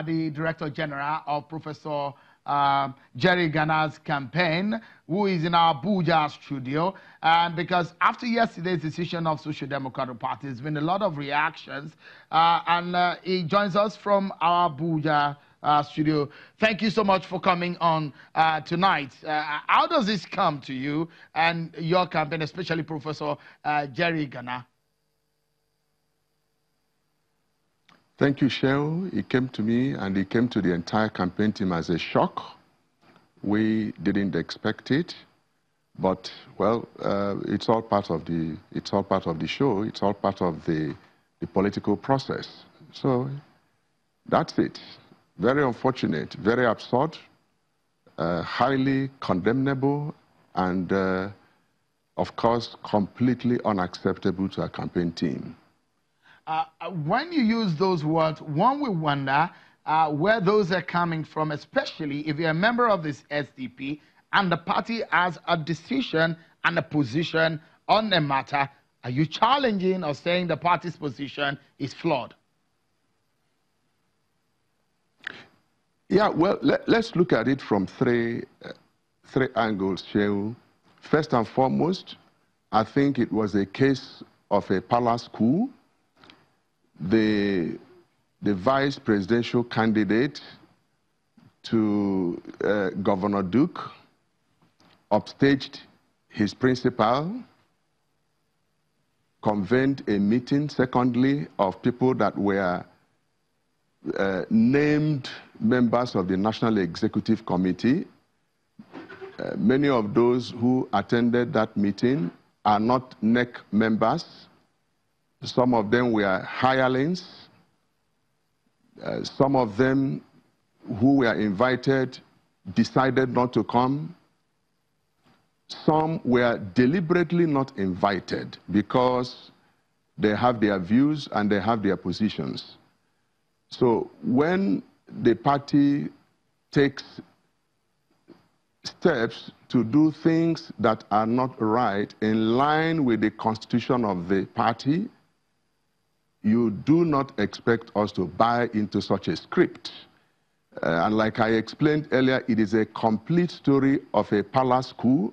the Director General of Professor Jerry Gana's campaign, who is in our Abuja studio. And because after yesterday's decision of Social Democratic Party, there's been a lot of reactions. And he joins us from our Abuja studio. Thank you so much for coming on tonight. How does this come to you and your campaign, especially Professor Jerry Gana? Thank you, Shehu. It came to me and it came to the entire campaign team as a shock. We didn't expect it, but well, it's all part of the show. It's all part of the political process. So that's it. Very unfortunate, very absurd, highly condemnable, and of course, completely unacceptable to our campaign team. When you use those words, one will wonder where those are coming from, especially if you're a member of this SDP and the party has a decision and a position on the matter. Are you challenging or saying the party's position is flawed? Yeah, well, let's look at it from three angles, Shehu. First and foremost, I think it was a case of a palace coup. The vice presidential candidate to Governor Duke upstaged his principal, convened a meeting, secondly, of people that were named members of the National Executive Committee. Many of those who attended that meeting are not NEC members. Some of them were hirelings. Some of them who were invited decided not to come. Some were deliberately not invited because they have their views and they have their positions. So when the party takes steps to do things that are not right in line with the constitution of the party, you do not expect us to buy into such a script. And like I explained earlier, it is a complete story of a palace coup.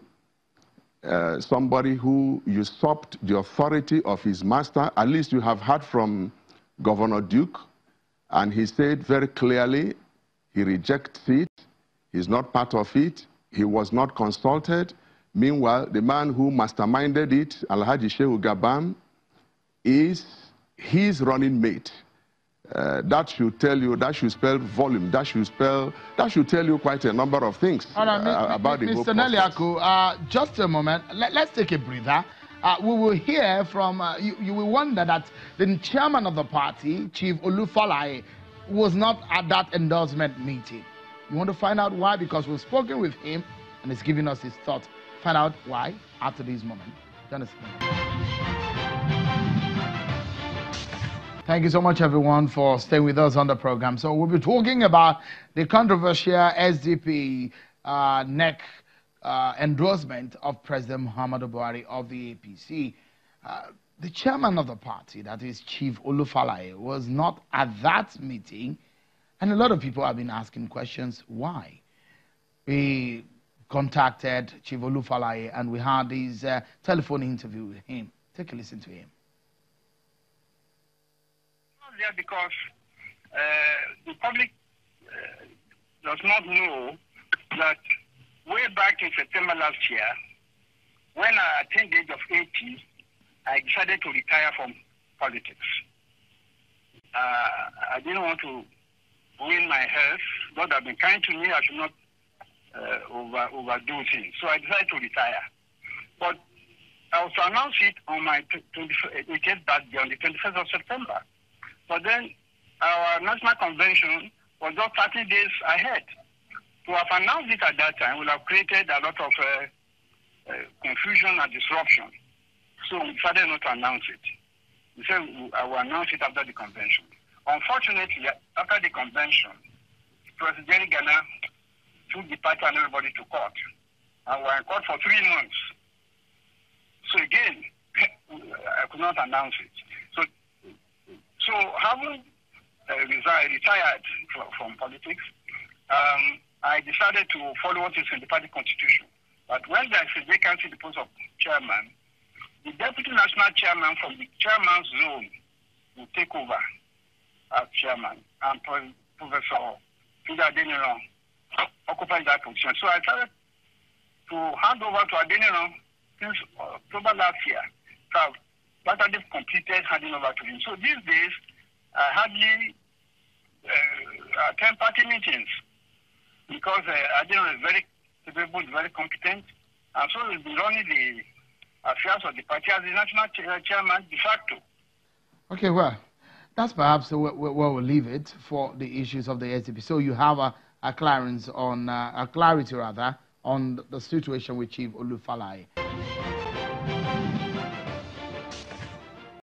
Somebody who usurped the authority of his master. At least you have heard from Governor Duke, and he said very clearly he rejects it. He's not part of it. He was not consulted. Meanwhile, the man who masterminded it, Alhaji Shehu Gabam, is his running mate. That should tell you, that should spell volume, that should tell you quite a number of things about the whole process. Mr. Neliaku, just a moment. Let's take a breather. We will hear from, you will wonder that the chairman of the party, Chief Olufalaye, was not at that endorsement meeting. You want to find out why? Because we've spoken with him and he's giving us his thoughts. Find out why after this moment. Do you understand? Thank you so much, everyone, for staying with us on the program. So we'll be talking about the controversial SDP NEC endorsement of President Muhammadu Buhari of the APC. The chairman of the party, that is Chief Olufalaye, was not at that meeting, and a lot of people have been asking questions why. We contacted Chief Olufalaye and we had this telephone interview with him. Take a listen to him. There because the public does not know that way back in September last year, when I attained the age of 80, I decided to retire from politics. I didn't want to ruin my health. God has been kind to me. I should not overdo things. So I decided to retire. But I was to announce it on my 80th birthday on the 21st of September. But then our national convention was just 30 days ahead. To have announced it at that time would have created a lot of confusion and disruption. So we decided not to announce it. We said I will announce it after the convention. Unfortunately, after the convention, President Jerry Gana took the party and everybody to court. And we were in court for 3 months. So again, I could not announce it. So having retired from politics. I decided to follow what is in the party constitution. But when there is a vacancy in the post of chairman, the deputy national chairman from the chairman's zone will take over as chairman, and Professor Peter Adeniro occupies that position. So I started to hand over to Adeniro since October last year. So but I just completed handing over to him. So these days, I hardly attend party meetings because Adeniro is very capable, very competent, and so he'll be running the affairs of the party as the national chairman de facto. Okay, well, that's perhaps where we'll leave it for the issues of the SDP. So you have a clarity on the situation with Chief Olufalaye.